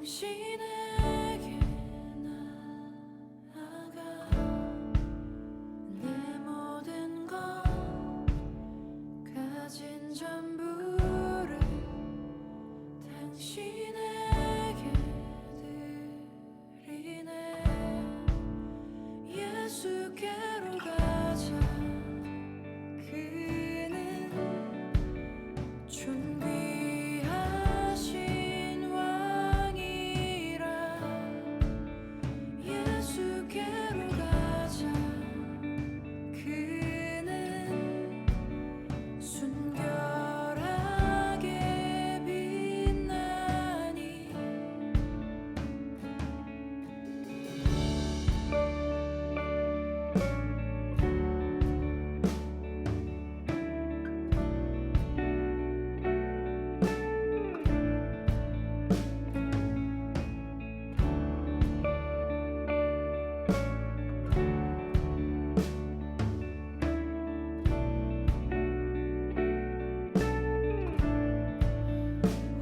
당신에게 나아가 내 모든 것 가진 전부를 당신에게 드리네. 예수께로 가자. 그는 존귀하신 왕이라. 예수께로 가자. 그는 순결하게 빛나니.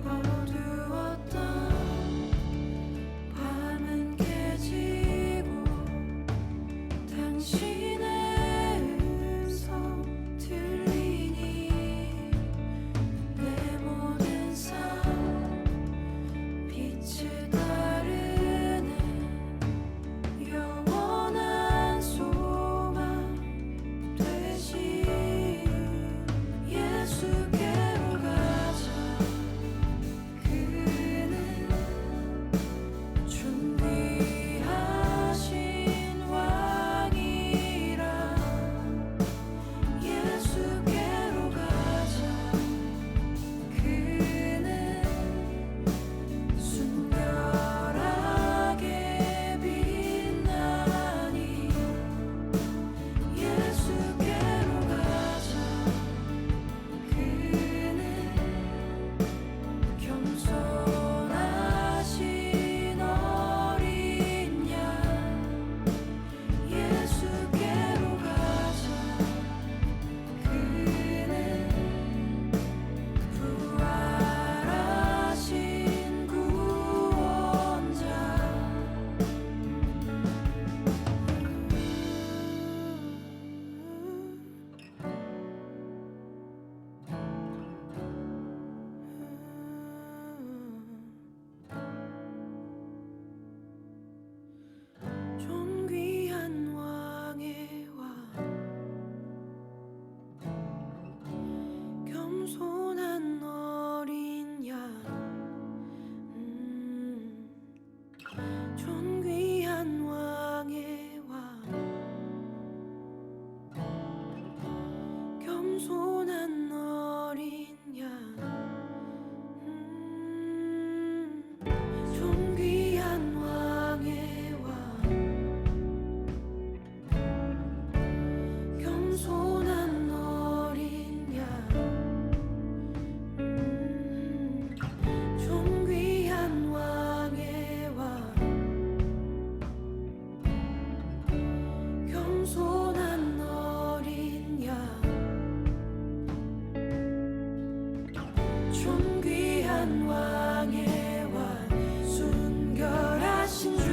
어두웠던 밤은 깨지고 당신의 음성 들리니. 내 모든 삶 빛을 따르네. 영원한 소망 되신 예수께로 가자. 그는 존귀하신 왕이라. 예수께로 가자. 그는 순결하게 빛나니. 예수께로 가자. 그는 겸손하신 어린 양. 예수께로 가자. 그는 부활하신 구원자. 존귀한 왕의 왕, 겸손한 어린 양. 존귀한 왕의 왕, 겸손한 어린 양. 존귀한 왕의 왕, 겸손한 어린 양. 존귀한 왕의 왕, 겸손한 어린 양. 존귀한 왕의 왕, 순결하신 주.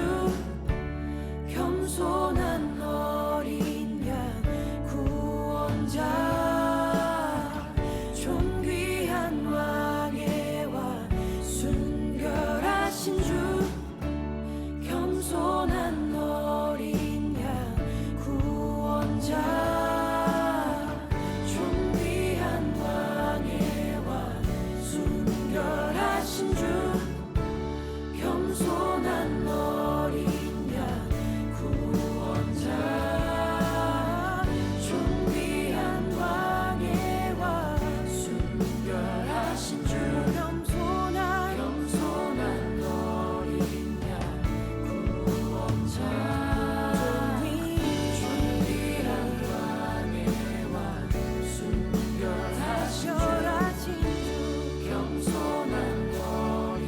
겸손한 어린 양, 구원자. 존귀한 왕의 왕, 순결하신 주. 겸손한 어린 양, 구원자. 존귀한 왕의 왕, 순결하신 주. 겸손한 어린 양, 구원자. 존귀한 왕의 왕, 순결하신 주. 겸손한 어린 양, 구원자. 존귀한 왕의 왕, 순결하신 주. 겸손한 어린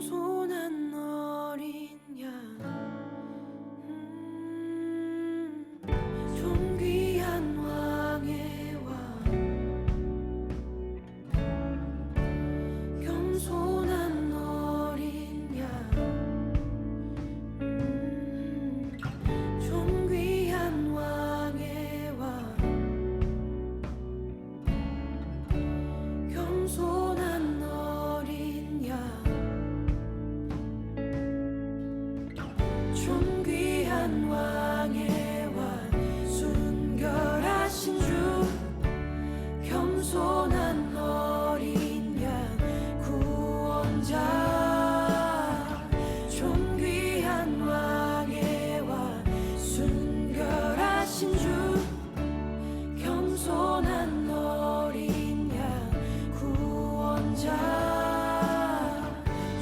겸손한 어린 양 존귀한 왕의 왕 겸손한 어린 양 존귀한 왕의 왕 겸손한 어린 양 존귀한 왕의 왕 순결하신 주 겸손한 어린 양 구원자 존귀한 왕의 왕 순결하신 주 겸손한 어린 양 구원자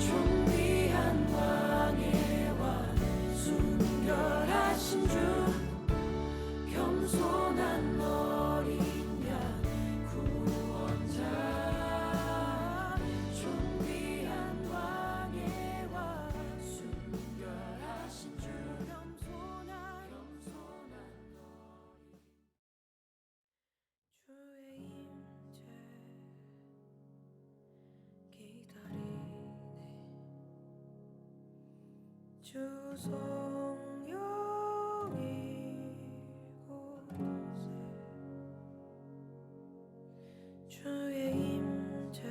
존귀한 왕의 왕 순결하신 주 겸손한 어린 양 구원자 존귀한 왕의 왕 순결하신 주 겸손한 주의 임재 기다리네 주 성령 이곳에 주의 임재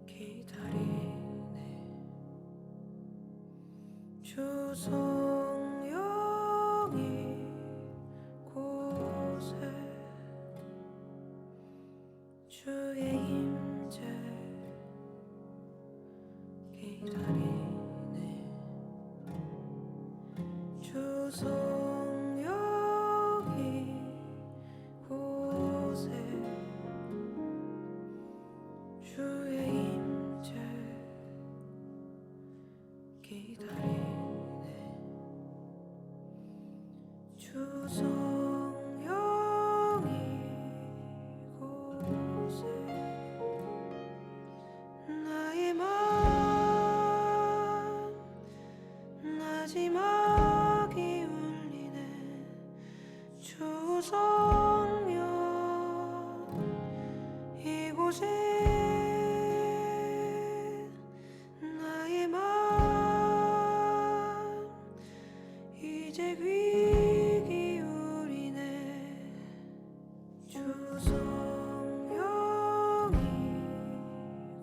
기다리네 주 성령 이곳에 주의 임재 기다리네 주 성령 이곳에 주의 임재 기다리네 주 성령 이곳에 나의 맘 마지막이 울리네 주 성령 이곳에 나의 맘 이제 귀 기울이네 주 성령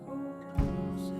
이곳에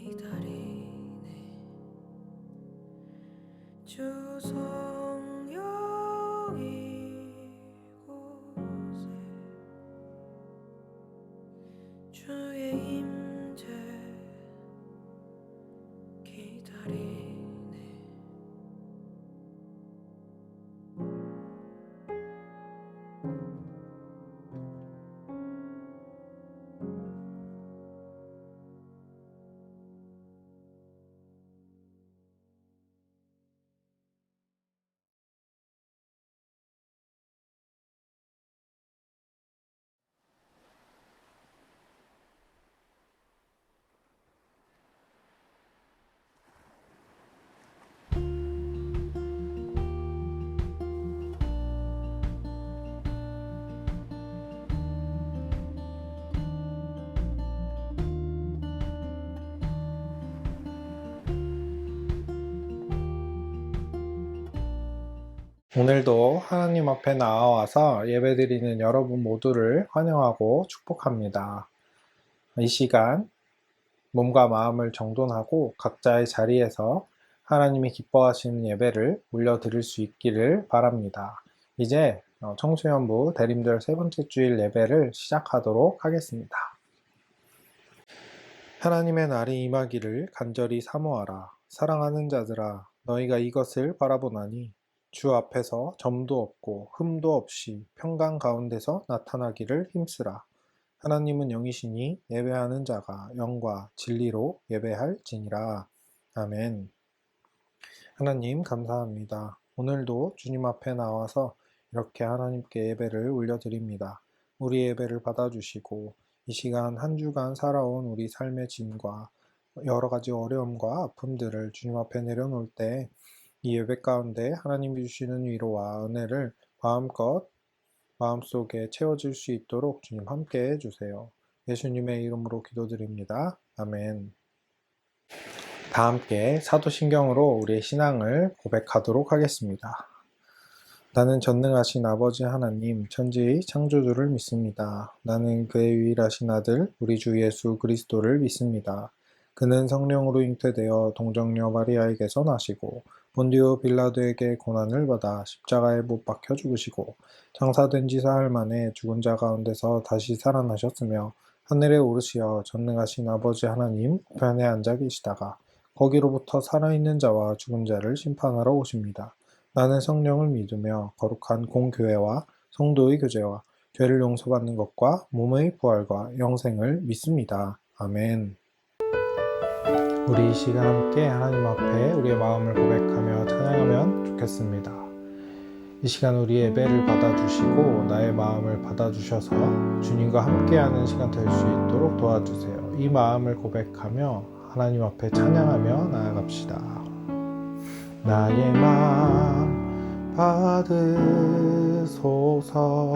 기다리네. 주성령 이곳에 주의 임재 기다리네. 오늘도 하나님 앞에 나와서 예배드리는 여러분 모두를 환영하고 축복합니다. 이 시간 몸과 마음을 정돈하고 각자의 자리에서 하나님이 기뻐하시는 예배를 올려드릴 수 있기를 바랍니다. 이제 청소년부 대림절 세 번째 주일 예배를 시작하도록 하겠습니다. 하나님의 날이 임하기를 간절히 사모하라. 사랑하는 자들아, 너희가 이것을 바라보나니 주 앞에서 점도 없고 흠도 없이 평강 가운데서 나타나기를 힘쓰라. 하나님은 영이시니 예배하는 자가 영과 진리로 예배할지니라. 아멘. 하나님 감사합니다. 오늘도 주님 앞에 나와서 이렇게 하나님께 예배를 올려드립니다. 우리 예배를 받아주시고 이 시간 한 주간 살아온 우리 삶의 짐과 여러 가지 어려움과 아픔들을 주님 앞에 내려놓을 때 이 예배 가운데 하나님이 주시는 위로와 은혜를 마음껏 마음속에 채워질 수 있도록 주님 함께 해주세요. 예수님의 이름으로 기도드립니다. 아멘. 다 함께 사도신경으로 우리의 신앙을 고백하도록 하겠습니다. 나는 전능하신 아버지 하나님, 천지의 창조주를 믿습니다. 나는 그의 유일하신 아들, 우리 주 예수 그리스도를 믿습니다. 그는 성령으로 잉태되어 동정녀 마리아에게서 나시고 본디오 빌라도에게 고난을 받아 십자가에 못 박혀 죽으시고 장사된 지 사흘 만에 죽은 자 가운데서 다시 살아나셨으며 하늘에 오르시어 전능하신 아버지 하나님 우편에 앉아 계시다가 거기로부터 살아있는 자와 죽은 자를 심판하러 오십니다. 나는 성령을 믿으며 거룩한 공교회와 성도의 교제와 죄를 용서받는 것과 몸의 부활과 영생을 믿습니다. 아멘. 우리 이 시간 함께 하나님 앞에 우리의 마음을 고백하며 찬양하면 좋겠습니다. 이 시간 우리 예배를 받아주시고 나의 마음을 받아주셔서 주님과 함께하는 시간 될 수 있도록 도와주세요. 이 마음을 고백하며 하나님 앞에 찬양하며 나아갑시다. 나의 마음 받으소서.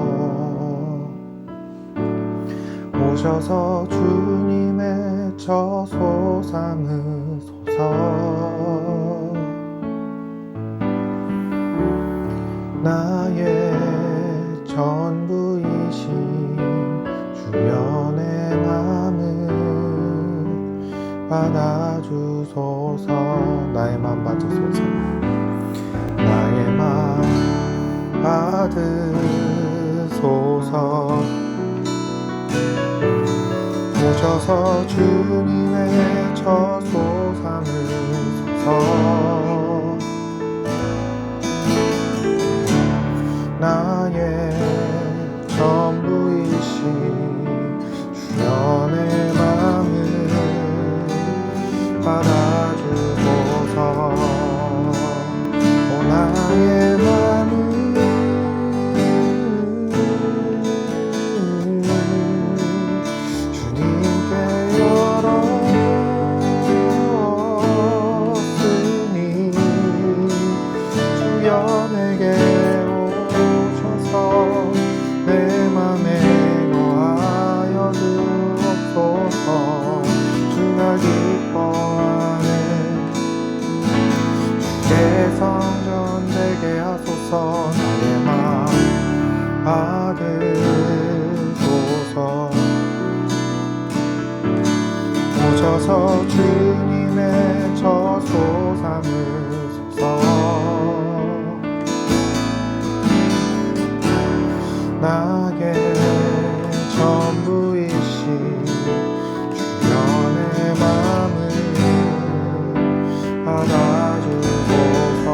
오셔서 주님의 저소 삼으소서. 나의 전부이신 주여 내 맘을 받아주소서. 나의 맘 받으소서. 나의 맘 받으소서. 오셔서 주님의 저소 삼으소서. 나의 전부이신 주여 내 맘을 받아주소서. 오 나의 맘을 주님께 열었으니 주여 내게 오셔서 내 맘에 거하여 주옵소서. 주가 기뻐하네 주의 성전 되게 하소서. 나의 마음 받으소서. 오셔서 오셔서 주님의 저소 삼으소서. 나의 전부이신 주연의 맘을 받아주소서.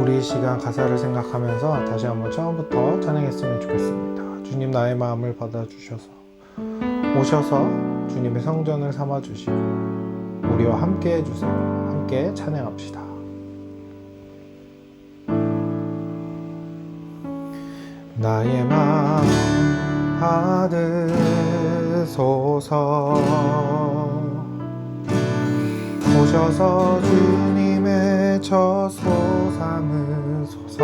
우리 이 시간 가사를 생각하면서 다시 한번 처음부터 찬양했으면 좋겠습니다. 주님 나의 마음을 받아주셔서 오셔서 주님의 성전을 삼아주시고 우리와 함께 해주세요. 함께 찬양합시다. 나의 마음 받으소서. 오셔서 주님의 저소 삼으소서.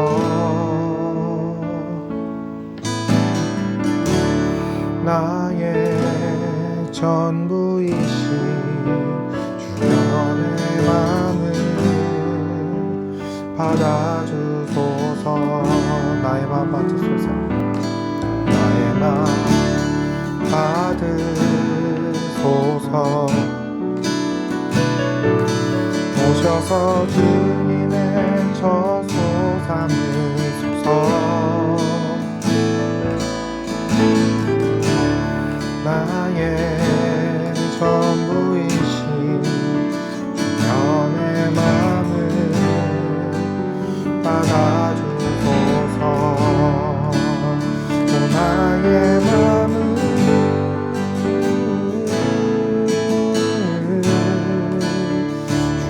나의 전부이신 주연의 맘을 받아주소서. 나의 마음 받으소서. 나의 마음 받으소서. 오셔서 주님의 저소 삼으소서. 나의 전부이신 주연의 맘을 받아주소서. 나의 맘을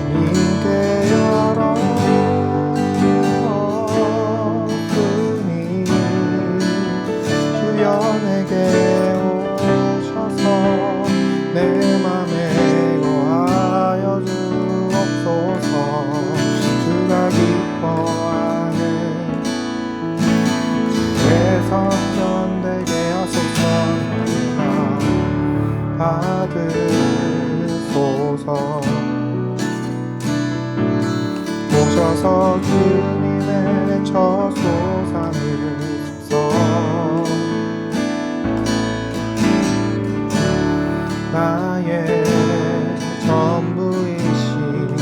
주님께 열었으니 주연에게 오셔서 내 맘에 거하여 주옵소서. 주가 기뻐하는 주의 성전 되게 하소서. 받으소서. 오셔서 주님의 저소 삼으소서. 나의 전부이신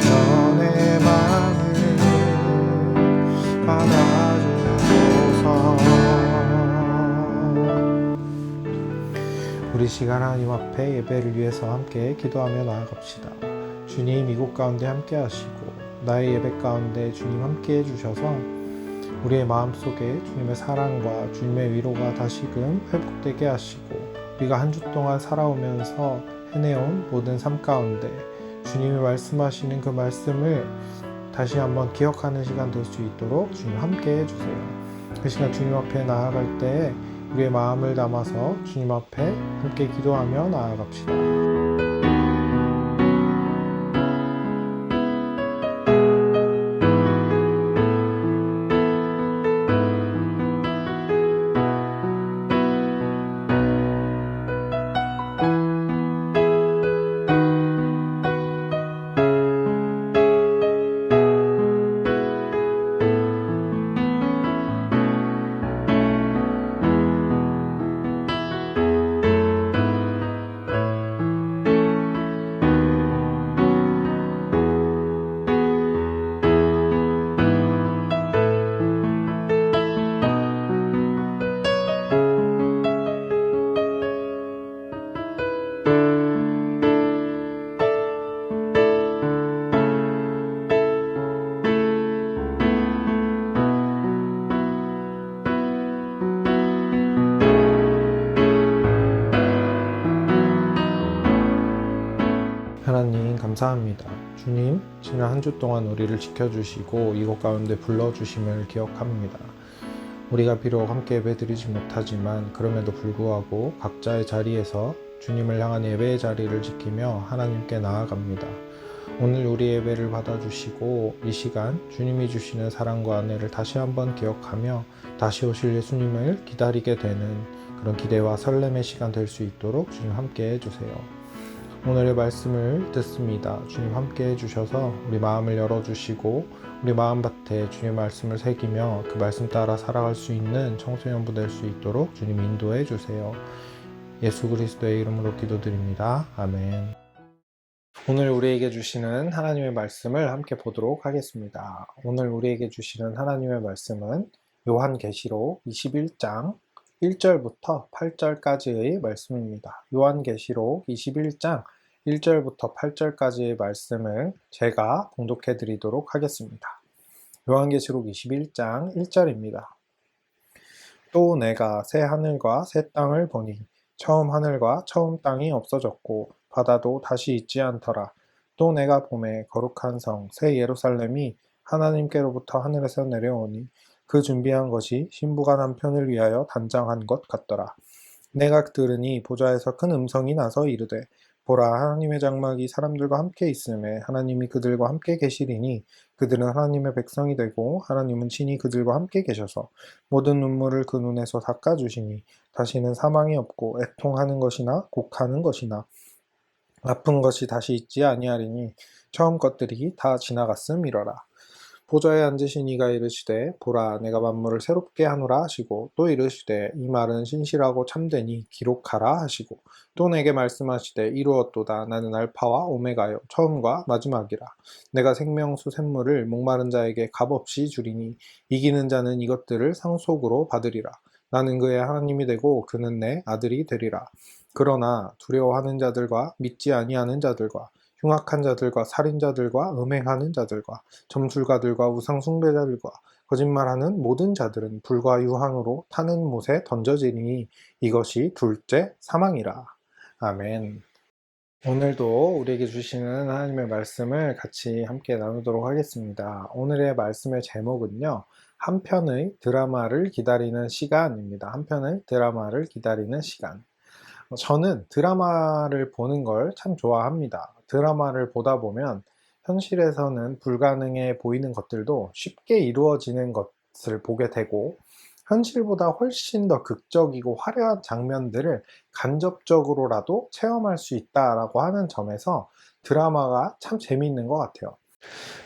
주연의 마음을 받아주소서. 우리 시간 하나님 앞에 예배를 위해서 함께 기도하며 나아갑시다. 주님 이곳 가운데 함께 하시고 나의 예배 가운데 주님 함께 해주셔서 우리의 마음속에 주님의 사랑과 주님의 위로가 다시금 회복되게 하시고 우리가 한 주 동안 살아오면서 해내온 모든 삶 가운데 주님이 말씀하시는 그 말씀을 다시 한번 기억하는 시간 될 수 있도록 주님 함께 해주세요. 그 시간 주님 앞에 나아갈 때 우리의 마음을 담아서 주님 앞에 함께 기도하며 나아갑시다. 하나님 감사합니다. 주님 지난 한 주 동안 우리를 지켜주시고 이곳 가운데 불러주심을 기억합니다. 우리가 비록 함께 예배드리지 못하지만 그럼에도 불구하고 각자의 자리에서 주님을 향한 예배의 자리를 지키며 하나님께 나아갑니다. 오늘 우리 예배를 받아주시고 이 시간 주님이 주시는 사랑과 은혜를 다시 한번 기억하며 다시 오실 예수님을 기다리게 되는 그런 기대와 설렘의 시간 될 수 있도록 주님 함께 해주세요. 오늘의 말씀을 듣습니다. 주님 함께 해주셔서 우리 마음을 열어주시고 우리 마음밭에 주님의 말씀을 새기며 그 말씀 따라 살아갈 수 있는 청소년부 될 수 있도록 주님 인도해 주세요. 예수 그리스도의 이름으로 기도드립니다. 아멘. 오늘 우리에게 주시는 하나님의 말씀을 함께 보도록 하겠습니다. 오늘 우리에게 주시는 하나님의 말씀은 요한계시록 21장 1절부터 8절까지의 말씀입니다. 요한계시록 21장 1절부터 8절까지의 말씀을 제가 봉독해 드리도록 하겠습니다. 요한계시록 21장 1절입니다. 또 내가 새 하늘과 새 땅을 보니 처음 하늘과 처음 땅이 없어졌고 바다도 다시 있지 않더라. 또 내가 보매 거룩한 성 새 예루살렘이 하나님께로부터 하늘에서 내려오니 그 준비한 것이 신부가 남편을 위하여 단장한 것 같더라. 내가 들으니 보좌에서 큰 음성이 나서 이르되 보라 하나님의 장막이 사람들과 함께 있음에 하나님이 그들과 함께 계시리니 그들은 하나님의 백성이 되고 하나님은 친히 그들과 함께 계셔서 모든 눈물을 그 눈에서 닦아주시니 다시는 사망이 없고 애통하는 것이나 곡하는 것이나 아픈 것이 다시 있지 아니하리니 처음 것들이 다 지나갔음이러라. 보좌에 앉으신 이가 이르시되 보라 내가 만물을 새롭게 하노라 하시고 또 이르시되 이 말은 신실하고 참되니 기록하라 하시고 또 내게 말씀하시되 이루었도다 나는 알파와 오메가요 처음과 마지막이라. 내가 생명수 샘물을 목마른 자에게 값없이 주리니 이기는 자는 이것들을 상속으로 받으리라. 나는 그의 하나님이 되고 그는 내 아들이 되리라. 그러나 두려워하는 자들과 믿지 아니하는 자들과 흉악한 자들과 살인자들과 음행하는 자들과 점술가들과 우상숭배자들과 거짓말하는 모든 자들은 불과 유황으로 타는 못에 던져지니 이것이 둘째 사망이라. 아멘. 오늘도 우리에게 주시는 하나님의 말씀을 같이 함께 나누도록 하겠습니다. 오늘의 말씀의 제목은요. 한 편의 드라마를 기다리는 시간입니다. 한 편의 드라마를 기다리는 시간. 저는 드라마를 보는 걸 참 좋아합니다. 드라마를 보다 보면 현실에서는 불가능해 보이는 것들도 쉽게 이루어지는 것을 보게 되고 현실보다 훨씬 더 극적이고 화려한 장면들을 간접적으로라도 체험할 수 있다라고 하는 점에서 드라마가 참 재미있는 것 같아요.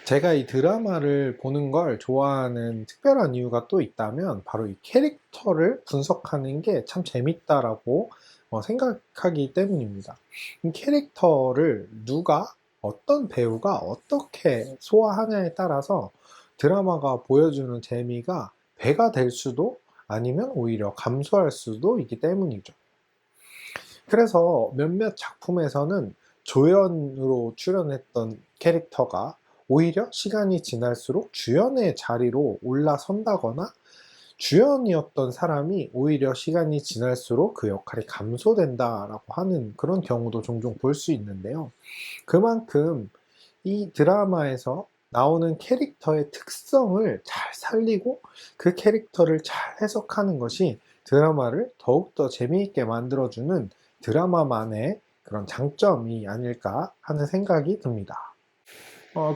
제가 이 드라마를 보는 걸 좋아하는 특별한 이유가 또 있다면 바로 이 캐릭터를 분석하는 게 참 재밌다라고 생각하기 때문입니다. 이 캐릭터를 누가 어떤 배우가 어떻게 소화하냐에 따라서 드라마가 보여주는 재미가 배가 될 수도 아니면 오히려 감소할 수도 있기 때문이죠. 그래서 몇몇 작품에서는 조연으로 출연했던 캐릭터가 오히려 시간이 지날수록 주연의 자리로 올라선다거나 주연이었던 사람이 오히려 시간이 지날수록 그 역할이 감소된다라고 하는 그런 경우도 종종 볼 수 있는데요. 그만큼 이 드라마에서 나오는 캐릭터의 특성을 잘 살리고 그 캐릭터를 잘 해석하는 것이 드라마를 더욱더 재미있게 만들어주는 드라마만의 그런 장점이 아닐까 하는 생각이 듭니다.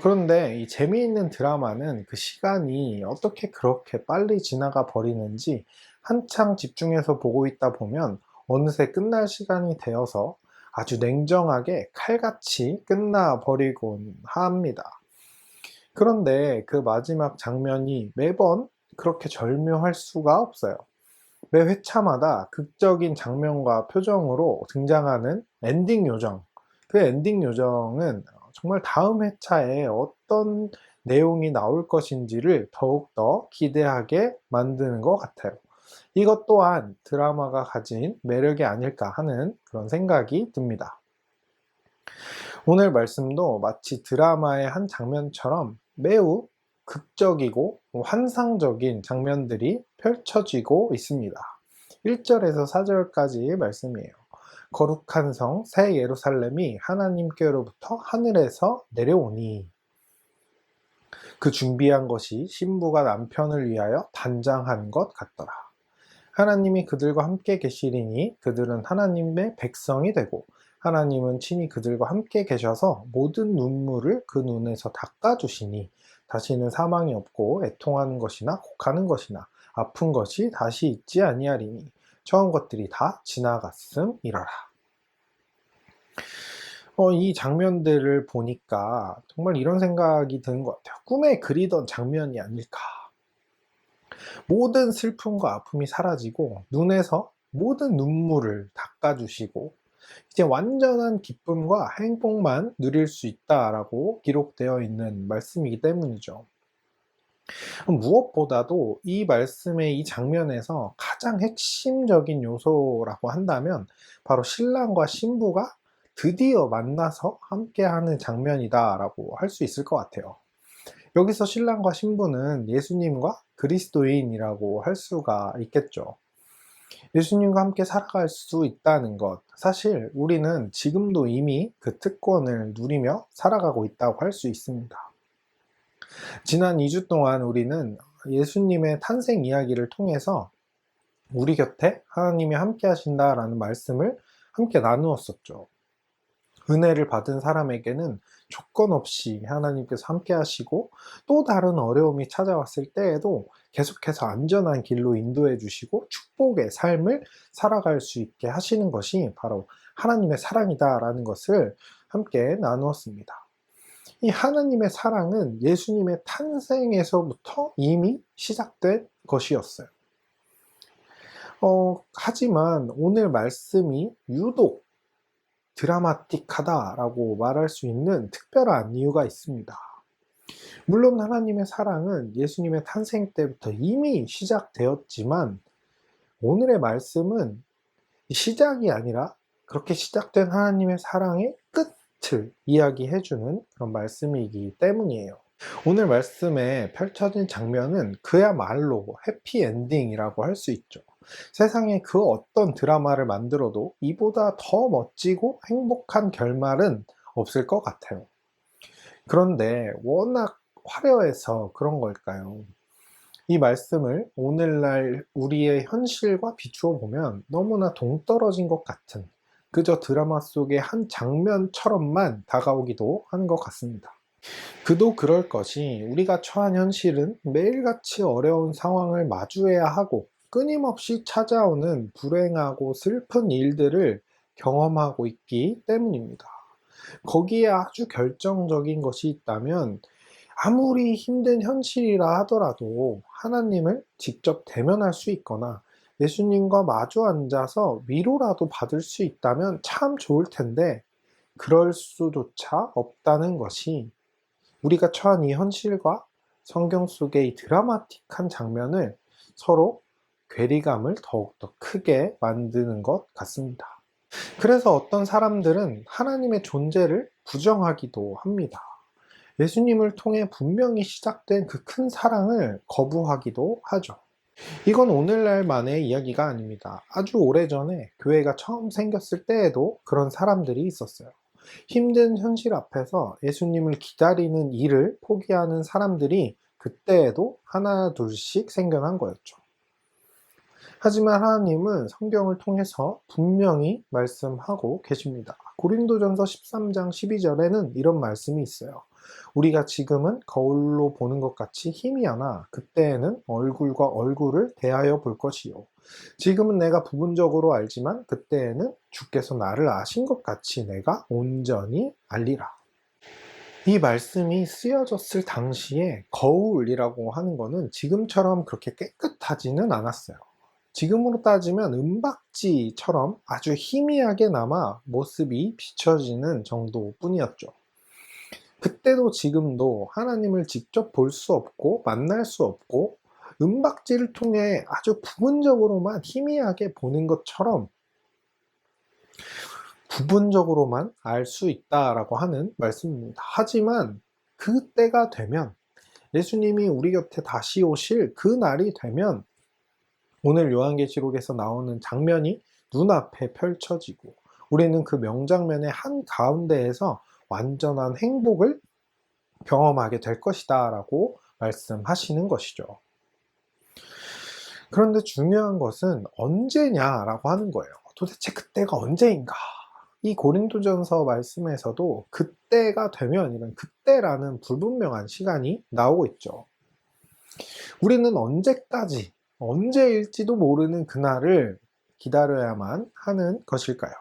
그런데 이 재미있는 드라마는 그 시간이 어떻게 그렇게 빨리 지나가 버리는지 한창 집중해서 보고 있다 보면 어느새 끝날 시간이 되어서 아주 냉정하게 칼같이 끝나버리곤 합니다. 그런데 그 마지막 장면이 매번 그렇게 절묘할 수가 없어요. 매 회차마다 극적인 장면과 표정으로 등장하는 엔딩 요정. 그 엔딩 요정은 정말 다음 회차에 어떤 내용이 나올 것인지를 더욱더 기대하게 만드는 것 같아요. 이것 또한 드라마가 가진 매력이 아닐까 하는 그런 생각이 듭니다. 오늘 말씀도 마치 드라마의 한 장면처럼 매우 극적이고 환상적인 장면들이 펼쳐지고 있습니다. 1절에서 4절까지의 말씀이에요. 거룩한 성 새 예루살렘이 하나님께로부터 하늘에서 내려오니 그 준비한 것이 신부가 남편을 위하여 단장한 것 같더라. 하나님이 그들과 함께 계시리니 그들은 하나님의 백성이 되고 하나님은 친히 그들과 함께 계셔서 모든 눈물을 그 눈에서 닦아주시니 다시는 사망이 없고 애통하는 것이나 곡하는 것이나 아픈 것이 다시 있지 아니하리니 처음 것들이 다 지나갔음이러라. 이 장면들을 보니까 정말 이런 생각이 드는 것 같아요. 꿈에 그리던 장면이 아닐까. 모든 슬픔과 아픔이 사라지고 눈에서 모든 눈물을 닦아주시고 이제 완전한 기쁨과 행복만 누릴 수 있다라고 기록되어 있는 말씀이기 때문이죠. 무엇보다도 이 말씀의 이 장면에서 가장 핵심적인 요소라고 한다면 바로 신랑과 신부가 드디어 만나서 함께하는 장면이다라고 할 수 있을 것 같아요. 여기서 신랑과 신부는 예수님과 그리스도인이라고 할 수가 있겠죠. 예수님과 함께 살아갈 수 있다는 것, 사실 우리는 지금도 이미 그 특권을 누리며 살아가고 있다고 할 수 있습니다. 지난 2주 동안 우리는 예수님의 탄생 이야기를 통해서 우리 곁에 하나님이 함께 하신다라는 말씀을 함께 나누었었죠. 은혜를 받은 사람에게는 조건 없이 하나님께서 함께 하시고 또 다른 어려움이 찾아왔을 때에도 계속해서 안전한 길로 인도해 주시고 축복의 삶을 살아갈 수 있게 하시는 것이 바로 하나님의 사랑이다라는 것을 함께 나누었습니다. 이 하나님의 사랑은 예수님의 탄생에서부터 이미 시작된 것이었어요. 하지만 오늘 말씀이 유독 드라마틱하다라고 말할 수 있는 특별한 이유가 있습니다. 물론 하나님의 사랑은 예수님의 탄생 때부터 이미 시작되었지만 오늘의 말씀은 시작이 아니라 그렇게 시작된 하나님의 사랑의 끝을 이야기해주는 그런 말씀이기 때문이에요. 오늘 말씀에 펼쳐진 장면은 그야말로 해피엔딩이라고 할 수 있죠. 세상에 그 어떤 드라마를 만들어도 이보다 더 멋지고 행복한 결말은 없을 것 같아요. 그런데 워낙 화려해서 그런 걸까요? 이 말씀을 오늘날 우리의 현실과 비추어 보면 너무나 동떨어진 것 같은 그저 드라마 속의 한 장면처럼만 다가오기도 하는 것 같습니다. 그도 그럴 것이 우리가 처한 현실은 매일같이 어려운 상황을 마주해야 하고 끊임없이 찾아오는 불행하고 슬픈 일들을 경험하고 있기 때문입니다. 거기에 아주 결정적인 것이 있다면 아무리 힘든 현실이라 하더라도 하나님을 직접 대면할 수 있거나 예수님과 마주 앉아서 위로라도 받을 수 있다면 참 좋을 텐데 그럴 수조차 없다는 것이 우리가 처한 이 현실과 성경 속의 이 드라마틱한 장면을 서로 괴리감을 더욱더 크게 만드는 것 같습니다. 그래서 어떤 사람들은 하나님의 존재를 부정하기도 합니다. 예수님을 통해 분명히 시작된 그 큰 사랑을 거부하기도 하죠. 이건 오늘날만의 이야기가 아닙니다. 아주 오래전에 교회가 처음 생겼을 때에도 그런 사람들이 있었어요. 힘든 현실 앞에서 예수님을 기다리는 일을 포기하는 사람들이 그때에도 하나 둘씩 생겨난 거였죠. 하지만 하나님은 성경을 통해서 분명히 말씀하고 계십니다. 고린도전서 13장 12절에는 이런 말씀이 있어요. 우리가 지금은 거울로 보는 것 같이 희미하나 그때에는 얼굴과 얼굴을 대하여 볼 것이요. 지금은 내가 부분적으로 알지만 그때에는 주께서 나를 아신 것 같이 내가 온전히 알리라. 이 말씀이 쓰여졌을 당시에 거울이라고 하는 것은 지금처럼 그렇게 깨끗하지는 않았어요. 지금으로 따지면 은박지처럼 아주 희미하게나마 모습이 비춰지는 정도뿐이었죠. 그때도 지금도 하나님을 직접 볼 수 없고 만날 수 없고 은박지를 통해 아주 부분적으로만 희미하게 보는 것처럼 부분적으로만 알 수 있다라고 하는 말씀입니다. 하지만 그때가 되면 예수님이 우리 곁에 다시 오실 그 날이 되면 오늘 요한계시록에서 나오는 장면이 눈앞에 펼쳐지고 우리는 그 명장면의 한가운데에서 완전한 행복을 경험하게 될 것이다 라고 말씀하시는 것이죠. 그런데 중요한 것은 언제냐라고 하는 거예요. 도대체 그때가 언제인가? 이 고린도전서 말씀에서도 그때가 되면 이런 그때라는 불분명한 시간이 나오고 있죠. 우리는 언제까지, 언제일지도 모르는 그날을 기다려야만 하는 것일까요?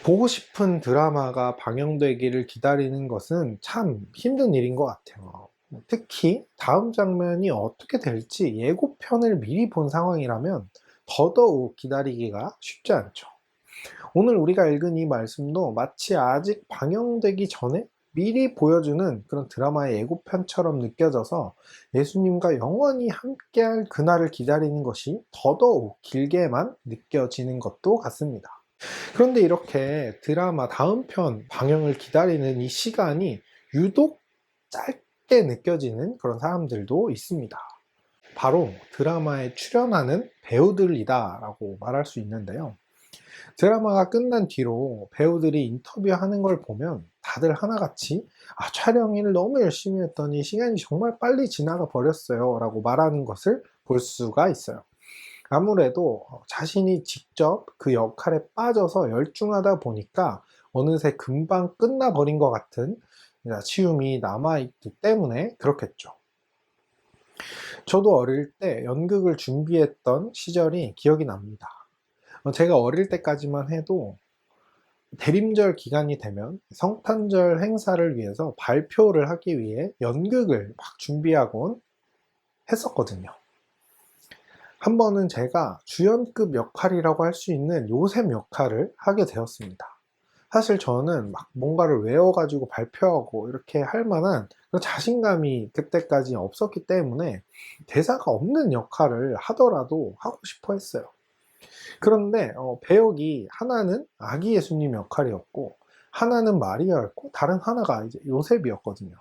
보고 싶은 드라마가 방영되기를 기다리는 것은 참 힘든 일인 것 같아요. 특히 다음 장면이 어떻게 될지 예고편을 미리 본 상황이라면 더더욱 기다리기가 쉽지 않죠. 오늘 우리가 읽은 이 말씀도 마치 아직 방영되기 전에 미리 보여주는 그런 드라마의 예고편처럼 느껴져서 예수님과 영원히 함께할 그날을 기다리는 것이 더더욱 길게만 느껴지는 것도 같습니다. 그런데 이렇게 드라마 다음 편 방영을 기다리는 이 시간이 유독 짧게 느껴지는 그런 사람들도 있습니다. 바로 드라마에 출연하는 배우들이다 라고 말할 수 있는데요. 드라마가 끝난 뒤로 배우들이 인터뷰하는 걸 보면 다들 하나같이 촬영 일 너무 열심히 했더니 시간이 정말 빨리 지나가 버렸어요 라고 말하는 것을 볼 수가 있어요. 아무래도 자신이 직접 그 역할에 빠져서 열중하다 보니까 어느새 금방 끝나버린 것 같은 아쉬움이 남아있기 때문에 그렇겠죠. 저도 어릴 때 연극을 준비했던 시절이 기억이 납니다. 제가 어릴 때까지만 해도 대림절 기간이 되면 성탄절 행사를 위해서 발표를 하기 위해 연극을 막 준비하곤 했었거든요. 한 번은 제가 주연급 역할이라고 할 수 있는 요셉 역할을 하게 되었습니다. 사실 저는 막 뭔가를 외워가지고 발표하고 이렇게 할 만한 그런 자신감이 그때까지 없었기 때문에 대사가 없는 역할을 하더라도 하고 싶어 했어요. 그런데 배역이 하나는 아기 예수님 역할이었고 하나는 마리아였고 다른 하나가 이제 요셉이었거든요.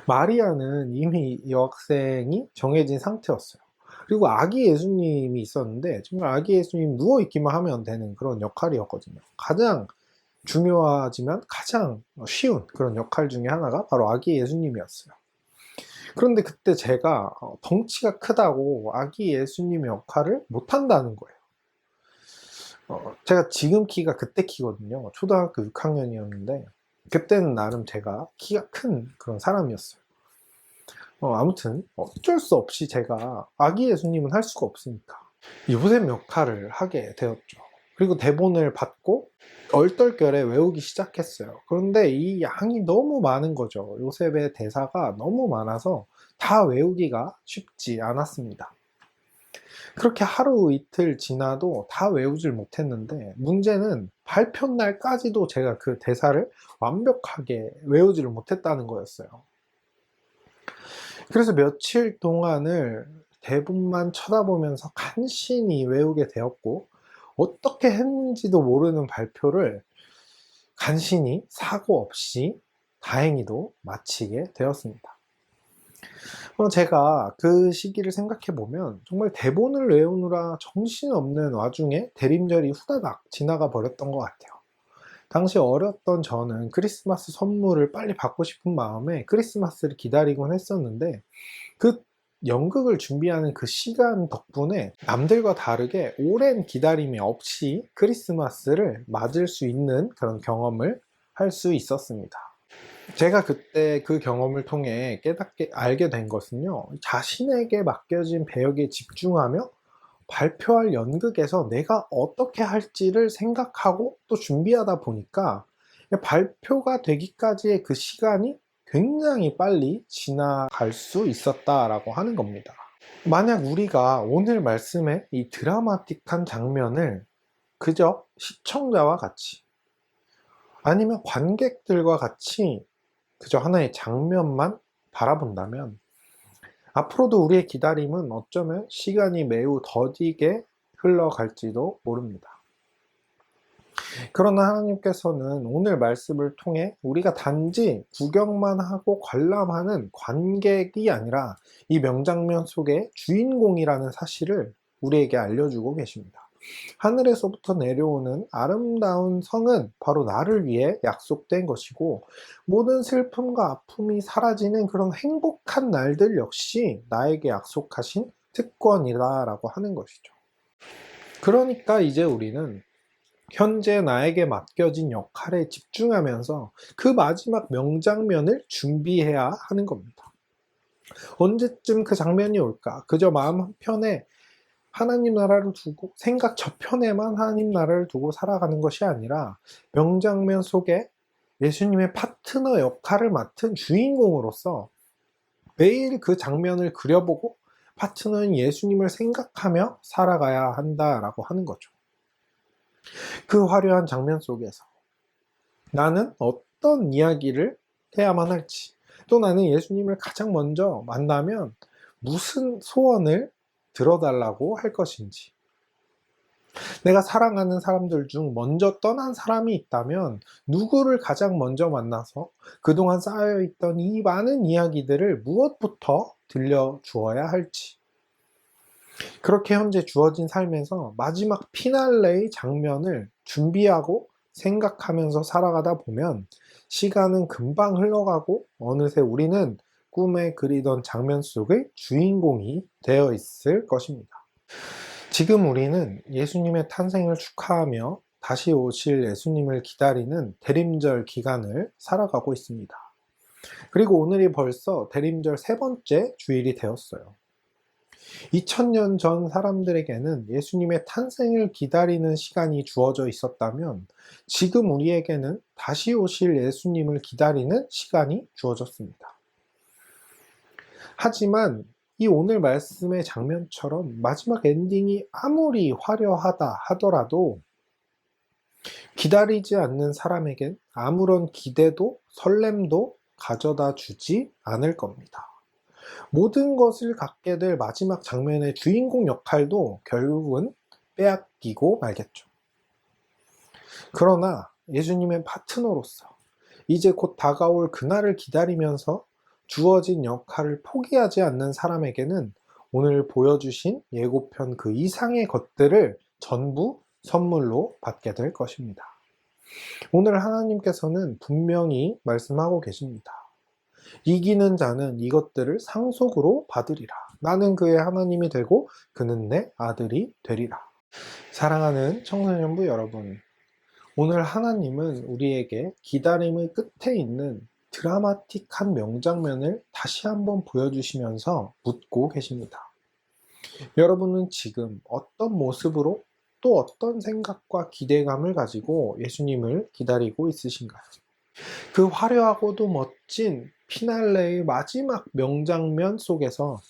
마리아는 이미 여학생이 정해진 상태였어요. 그리고 아기 예수님이 있었는데 정말 아기 예수님 누워있기만 하면 되는 그런 역할이었거든요. 가장 중요하지만 가장 쉬운 그런 역할 중에 하나가 바로 아기 예수님이었어요. 그런데 그때 제가 덩치가 크다고 아기 예수님 역할을 못한다는 거예요. 제가 지금 키가 그때 키거든요. 초등학교 6학년이었는데 그때는 나름 제가 키가 큰 그런 사람이었어요. 아무튼 어쩔 수 없이 제가 아기 예수님은 할 수가 없으니까 요셉 역할을 하게 되었죠. 그리고 대본을 받고 얼떨결에 외우기 시작했어요. 그런데 이 양이 너무 많은 거죠. 요셉의 대사가 너무 많아서 다 외우기가 쉽지 않았습니다. 그렇게 하루 이틀 지나도 다 외우질 못했는데 문제는 발표 날까지도 제가 그 대사를 완벽하게 외우지를 못했다는 거였어요. 그래서 며칠 동안을 대본만 쳐다보면서 간신히 외우게 되었고 어떻게 했는지도 모르는 발표를 간신히 사고 없이 다행히도 마치게 되었습니다. 제가 그 시기를 생각해 보면 정말 대본을 외우느라 정신없는 와중에 대림절이 후다닥 지나가 버렸던 것 같아요. 당시 어렸던 저는 크리스마스 선물을 빨리 받고 싶은 마음에 크리스마스를 기다리곤 했었는데 그 연극을 준비하는 그 시간 덕분에 남들과 다르게 오랜 기다림이 없이 크리스마스를 맞을 수 있는 그런 경험을 할 수 있었습니다. 제가 그때 그 경험을 통해 깨닫게 알게 된 것은요, 자신에게 맡겨진 배역에 집중하며 발표할 연극에서 내가 어떻게 할지를 생각하고 또 준비하다 보니까 발표가 되기까지의 그 시간이 굉장히 빨리 지나갈 수 있었다라고 하는 겁니다. 만약 우리가 오늘 말씀의 이 드라마틱한 장면을 그저 시청자와 같이 아니면 관객들과 같이 그저 하나의 장면만 바라본다면 앞으로도 우리의 기다림은 어쩌면 시간이 매우 더디게 흘러갈지도 모릅니다. 그러나 하나님께서는 오늘 말씀을 통해 우리가 단지 구경만 하고 관람하는 관객이 아니라 이 명장면 속의 주인공이라는 사실을 우리에게 알려주고 계십니다. 하늘에서부터 내려오는 아름다운 성은 바로 나를 위해 약속된 것이고 모든 슬픔과 아픔이 사라지는 그런 행복한 날들 역시 나에게 약속하신 특권이다 라고 하는 것이죠. 그러니까 이제 우리는 현재 나에게 맡겨진 역할에 집중하면서 그 마지막 명장면을 준비해야 하는 겁니다. 언제쯤 그 장면이 올까? 그저 마음 한편에 하나님 나라를 두고 생각 저편에만 하나님 나라를 두고 살아가는 것이 아니라 명장면 속에 예수님의 파트너 역할을 맡은 주인공으로서 매일 그 장면을 그려보고 파트너인 예수님을 생각하며 살아가야 한다라고 하는 거죠. 그 화려한 장면 속에서 나는 어떤 이야기를 해야만 할지, 또 나는 예수님을 가장 먼저 만나면 무슨 소원을 들어달라고 할 것인지, 내가 사랑하는 사람들 중 먼저 떠난 사람이 있다면 누구를 가장 먼저 만나서 그동안 쌓여있던 이 많은 이야기들을 무엇부터 들려주어야 할지, 그렇게 현재 주어진 삶에서 마지막 피날레의 장면을 준비하고 생각하면서 살아가다 보면 시간은 금방 흘러가고 어느새 우리는 꿈에 그리던 장면 속의 주인공이 되어 있을 것입니다. 지금 우리는 예수님의 탄생을 축하하며 다시 오실 예수님을 기다리는 대림절 기간을 살아가고 있습니다. 그리고 오늘이 벌써 대림절 3번째 주일이 되었어요. 2000년 전 사람들에게는 예수님의 탄생을 기다리는 시간이 주어져 있었다면 지금 우리에게는 다시 오실 예수님을 기다리는 시간이 주어졌습니다. 하지만 이 오늘 말씀의 장면처럼 마지막 엔딩이 아무리 화려하다 하더라도 기다리지 않는 사람에겐 아무런 기대도 설렘도 가져다 주지 않을 겁니다. 모든 것을 갖게 될 마지막 장면의 주인공 역할도 결국은 빼앗기고 말겠죠. 그러나 예수님의 파트너로서 이제 곧 다가올 그날을 기다리면서 주어진 역할을 포기하지 않는 사람에게는 오늘 보여주신 예고편 그 이상의 것들을 전부 선물로 받게 될 것입니다. 오늘 하나님께서는 분명히 말씀하고 계십니다. 이기는 자는 이것들을 상속으로 받으리라. 나는 그의 하나님이 되고 그는 내 아들이 되리라. 사랑하는 청소년부 여러분, 오늘 하나님은 우리에게 기다림의 끝에 있는 드라마틱한 명장면을 다시 한번 보여주시면서 묻고 계십니다. 여러분은 지금 어떤 모습으로 또 어떤 생각과 기대감을 가지고 예수님을 기다리고 있으신가요? 그 화려하고도 멋진 피날레의 마지막 명장면 속에서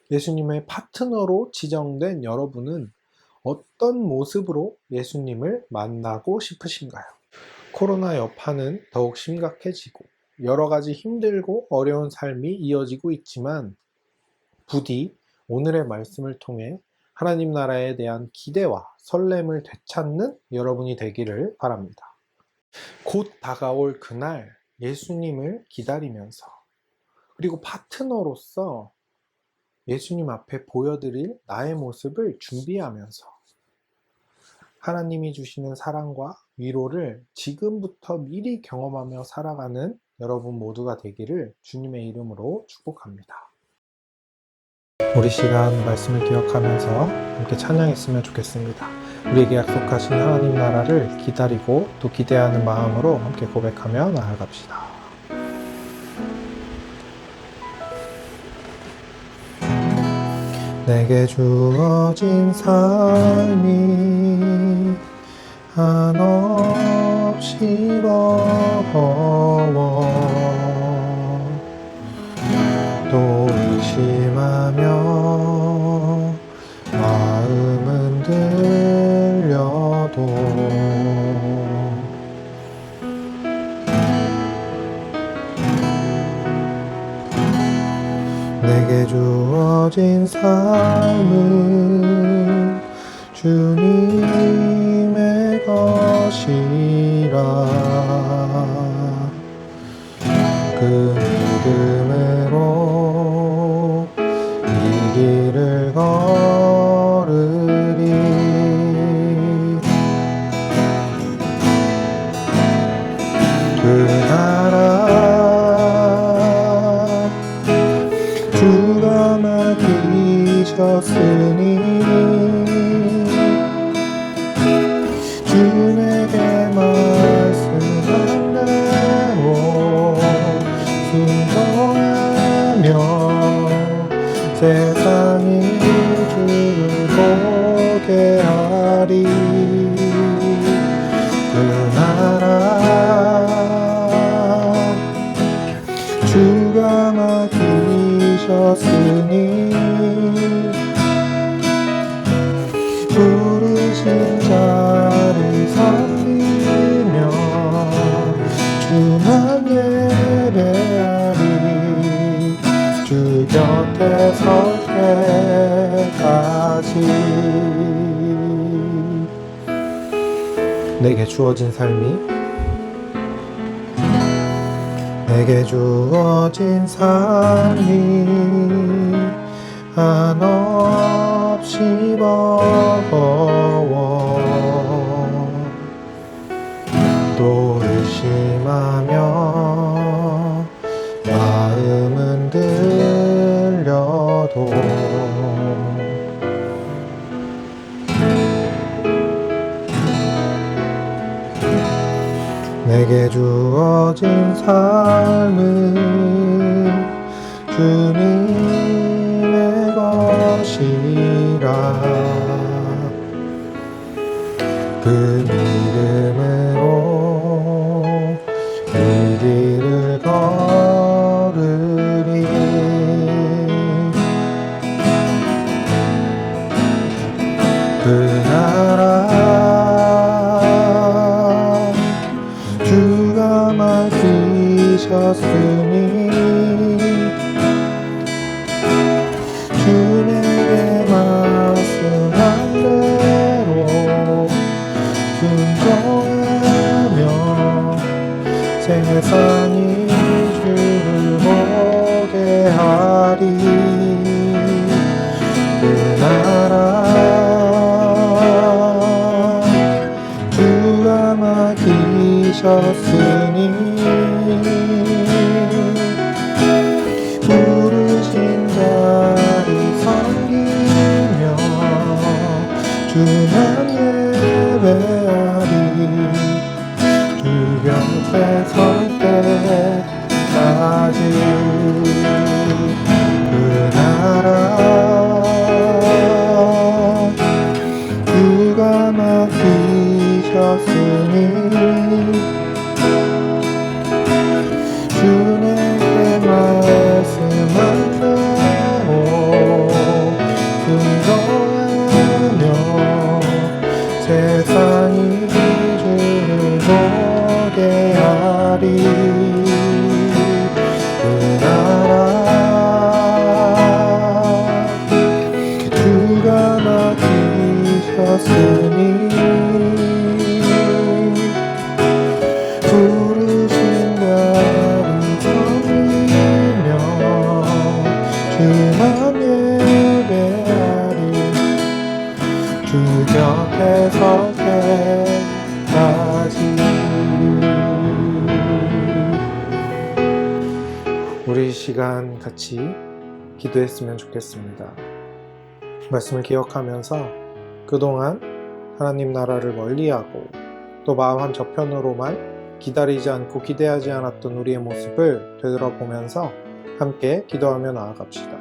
예수님의 파트너로 지정된 여러분은 어떤 모습으로 예수님을 만나고 싶으신가요? 코로나 여파는 더욱 심각해지고 여러 가지 힘들고 어려운 삶이 이어지고 있지만 부디 오늘의 말씀을 통해 하나님 나라에 대한 기대와 설렘을 되찾는 여러분이 되기를 바랍니다. 곧 다가올 그날 예수님을 기다리면서 그리고 파트너로서 예수님 앞에 보여드릴 나의 모습을 준비하면서 하나님이 주시는 사랑과 위로를 지금부터 미리 경험하며 살아가는 여러분 모두가 되기를 주님의 이름으로 축복합니다. 우리 시간 말씀을 기억하면서 함께 찬양했으면 좋겠습니다. 우리에게 약속하신 하나님 나라를 기다리고 또 기대하는 마음으로 함께 고백하며 나아갑시다. 내게 주어진 삶이 한없이 버거워 또 의심하며 마음은 들려도 내게 주어진 삶은 주님의 것이라 그 믿음으로 이 길을 걸으리 그 나라 주가 맡기셨으니 주 내게 말씀한 대로 순종하며 세상이 주를 내게 주어진 삶이 한없이 버거워 또 의심하며 마음은 들려도 내게 주어진 삶은 주님의 것이라 그 믿음으로 이 길을 걸으리 그 나라 주가 맡기셨으니 주에게 말씀한 대로 순종하며 세상이 주를 보게 하리 그 나라 주가 맡기셨으니 부르신 자리 섬기며 주만 예배하리 주 곁에 설 때까지 그 나라 주가 맡기셨으니 주님께 말씀한 대로 순종하며 세상이 주를 보게 하리 그 나라 주가 맡기셨으니 부르신 자리 섬기며 주만 예배하리 주 곁에 설 때까지 우리 시간 같이 기도했으면 좋겠습니다. 말씀을 기억하면서 그동안 하나님 나라를 멀리하고 또 마음 한저편으로만 기다리지 않고 기대하지 않았던 우리의 모습을 되돌아보면서 함께 기도하며 나아갑시다.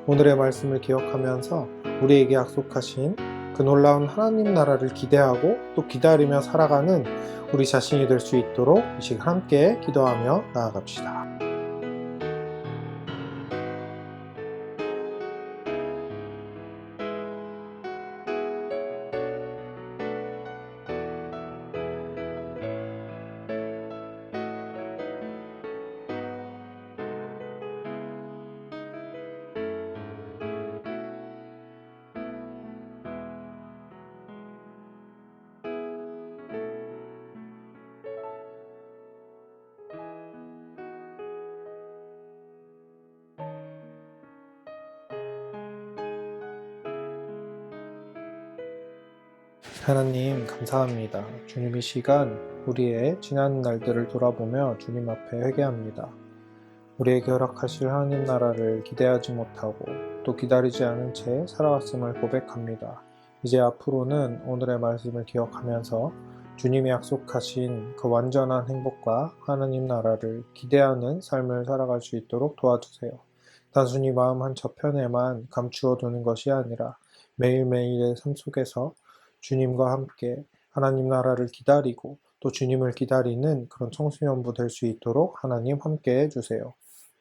오늘의 말씀을 기억하면서 우리에게 약속하신 그 놀라운 하나님 나라를 기대하고 또 기다리며 살아가는 우리 자신이 될 수 있도록 이 시간 함께 기도하며 나아갑시다. 하나님 감사합니다. 주님 이 시간 우리의 지난 날들을 돌아보며 주님 앞에 회개합니다. 우리에게 허락하실 하나님 나라를 기대하지 못하고 또 기다리지 않은 채 살아왔음을 고백합니다. 이제 앞으로는 오늘의 말씀을 기억하면서 주님이 약속하신 그 완전한 행복과 하나님 나라를 기대하는 삶을 살아갈 수 있도록 도와주세요. 단순히 마음 한저편에만 감추어 두는 것이 아니라 매일매일의 삶 속에서 주님과 함께 하나님 나라를 기다리고 또 주님을 기다리는 그런 청소년부 될 수 있도록 하나님 함께 해주세요.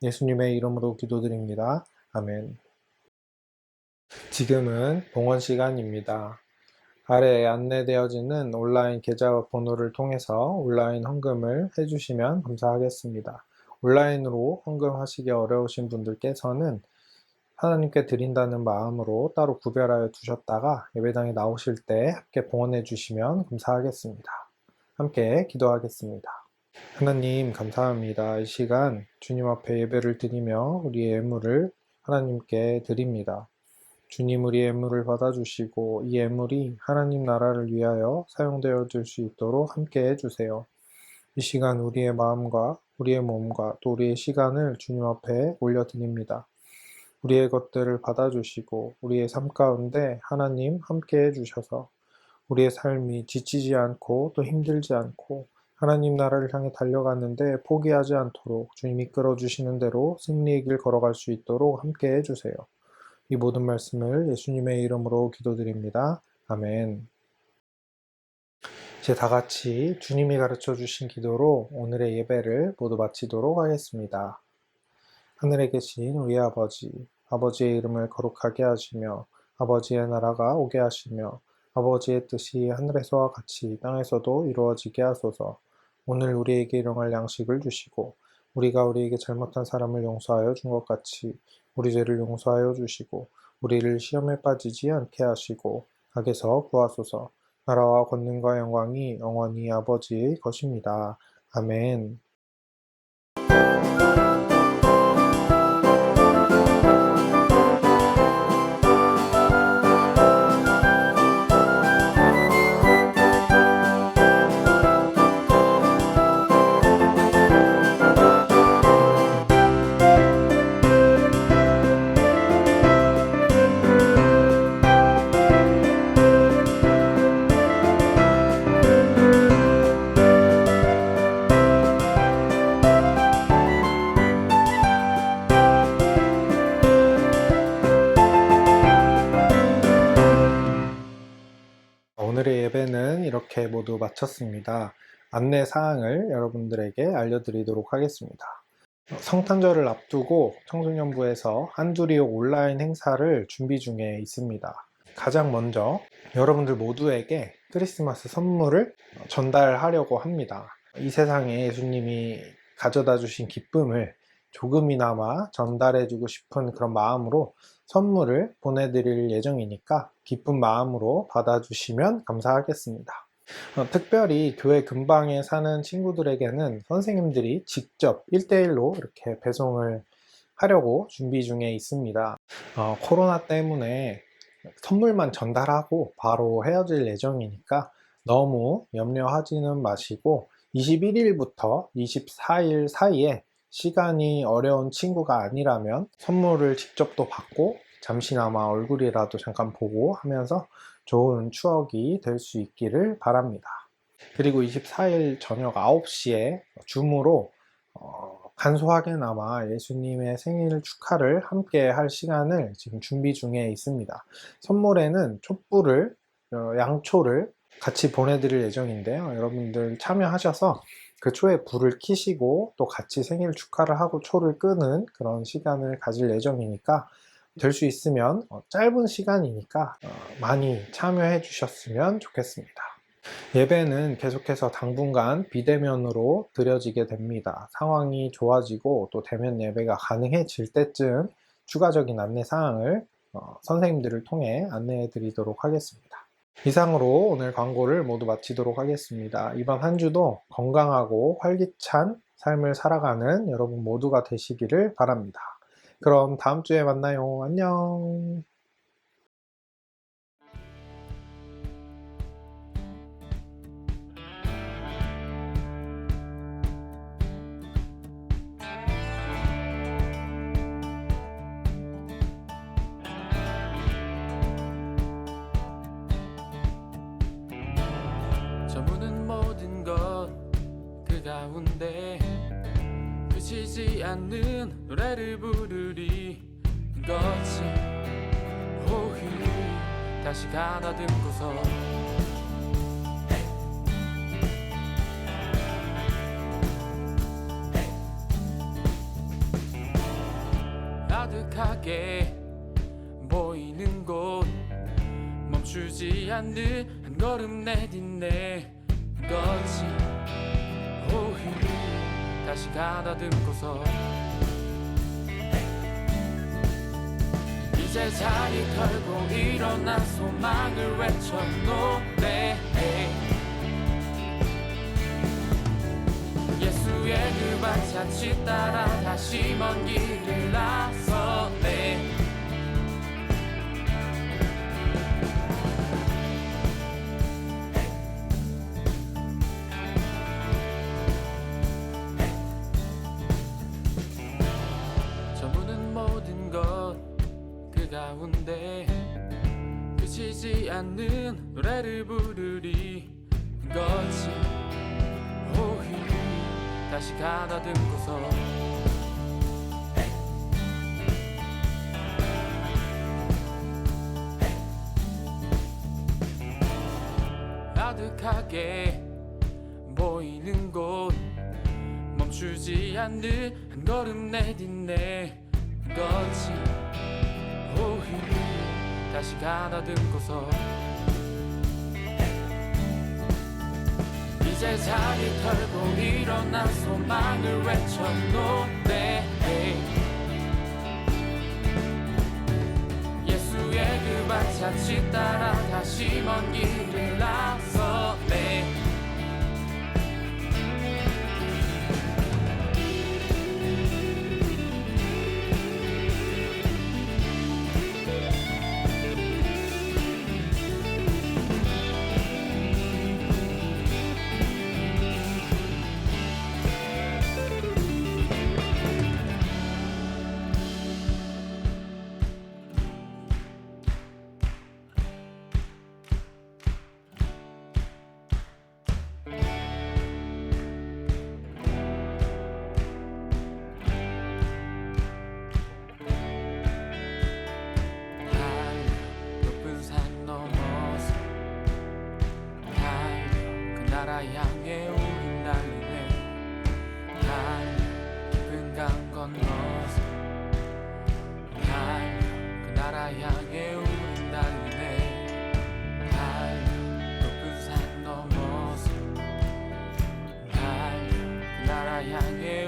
예수님의 이름으로 기도드립니다. 아멘. 지금은 봉헌 시간입니다. 아래에 안내되어지는 온라인 계좌와 번호를 통해서 온라인 헌금을 해주시면 감사하겠습니다. 온라인으로 헌금하시기 어려우신 분들께서는 하나님께 드린다는 마음으로 따로 구별하여 두셨다가 예배당에 나오실 때 함께 봉헌해 주시면 감사하겠습니다. 함께 기도하겠습니다. 하나님 감사합니다. 이 시간 주님 앞에 예배를 드리며 우리의 예물을 하나님께 드립니다. 주님 우리의 예물을 받아주시고 이 예물이 하나님 나라를 위하여 사용되어질 수 있도록 함께 해주세요. 이 시간 우리의 마음과 우리의 몸과 또 우리의 시간을 주님 앞에 올려드립니다. 우리의 것들을 받아주시고 우리의 삶 가운데 하나님 함께 해주셔서 우리의 삶이 지치지 않고 또 힘들지 않고 하나님 나라를 향해 달려가는데 포기하지 않도록 주님이 이끌어주시는 대로 승리의 길 걸어갈 수 있도록 함께 해주세요. 이 모든 말씀을 예수님의 이름으로 기도드립니다. 아멘. 이제 다 같이 주님이 가르쳐 주신 기도로 오늘의 예배를 모두 마치도록 하겠습니다. 하늘에 계신 우리 아버지, 아버지의 이름을 거룩하게 하시며 아버지의 나라가 오게 하시며 아버지의 뜻이 하늘에서와 같이 땅에서도 이루어지게 하소서. 오늘 우리에게 일용할 양식을 주시고 우리가 우리에게 잘못한 사람을 용서하여 준 것 같이 우리 죄를 용서하여 주시고 우리를 시험에 빠지지 않게 하시고 악에서 구하소서. 나라와 권능과 영광이 영원히 아버지의 것입니다. 아멘. 오늘의 예배는 이렇게 모두 마쳤습니다. 안내 사항을 여러분들에게 알려드리도록 하겠습니다. 성탄절을 앞두고 청소년부에서 한두리오 온라인 행사를 준비 중에 있습니다. 가장 먼저 여러분들 모두에게 크리스마스 선물을 전달하려고 합니다. 이 세상에 예수님이 가져다 주신 기쁨을 조금이나마 전달해주고 싶은 그런 마음으로 선물을 보내드릴 예정이니까 기쁜 마음으로 받아주시면 감사하겠습니다. 특별히 교회 근방에 사는 친구들에게는 선생님들이 직접 1대1로 이렇게 배송을 하려고 준비 중에 있습니다. 코로나 때문에 선물만 전달하고 바로 헤어질 예정이니까 너무 염려하지는 마시고 21일부터 24일 사이에 시간이 어려운 친구가 아니라면 선물을 직접 또 받고 잠시나마 얼굴이라도 잠깐 보고 하면서 좋은 추억이 될 수 있기를 바랍니다. 그리고 24일 저녁 9시에 줌으로 간소하게나마 예수님의 생일 축하를 함께 할 시간을 지금 준비 중에 있습니다. 선물에는 촛불을, 양초를 같이 보내드릴 예정인데요. 여러분들 참여하셔서 그 초에 불을 켜시고 또 같이 생일 축하를 하고 초를 끄는 그런 시간을 가질 예정이니까 될 수 있으면 짧은 시간이니까 많이 참여해 주셨으면 좋겠습니다. 예배는 계속해서 당분간 비대면으로 드려지게 됩니다. 상황이 좋아지고 또 대면 예배가 가능해질 때쯤 추가적인 안내 사항을 선생님들을 통해 안내해 드리도록 하겠습니다. 이상으로 오늘 광고를 모두 마치도록 하겠습니다. 이번 한 주도 건강하고 활기찬 삶을 살아가는 여러분 모두가 되시기를 바랍니다. 그럼 다음 주에 만나요. 안녕. 저무는 모든 것 그 가운데 그치지 않는 노래를 부르리 거친 호흡 다시 가다듬고서 아득하게 보이는 곳 멈추지 않는 한 걸음 내딛네 거친 호흡 다시 가다듬고서 이제 자리 털고 일어나 소망을 외쳐 노래해 찾지 따라 다시 먼 길을 나서네. 저무는 모든 것 그 가운데 그치지 않는 노래를 부르리. 그것이 오히려 다시 가다듬고서 아득하게 보이는 곳 멈추지 않는 한 걸음 내딛네. 그것이 오히려 다시 가다듬고서 이제 자리 털고 일어나 소망을 외쳐 노래해. 예수의 그 발자취 따라 다시 먼 길을 나서네. 나라 향해 우린 달리네. 달려 깊은 강 건너서 달려 그 나라 향해 우린 달리네. 달려 높은 산 넘어서 달려 그 나라 향해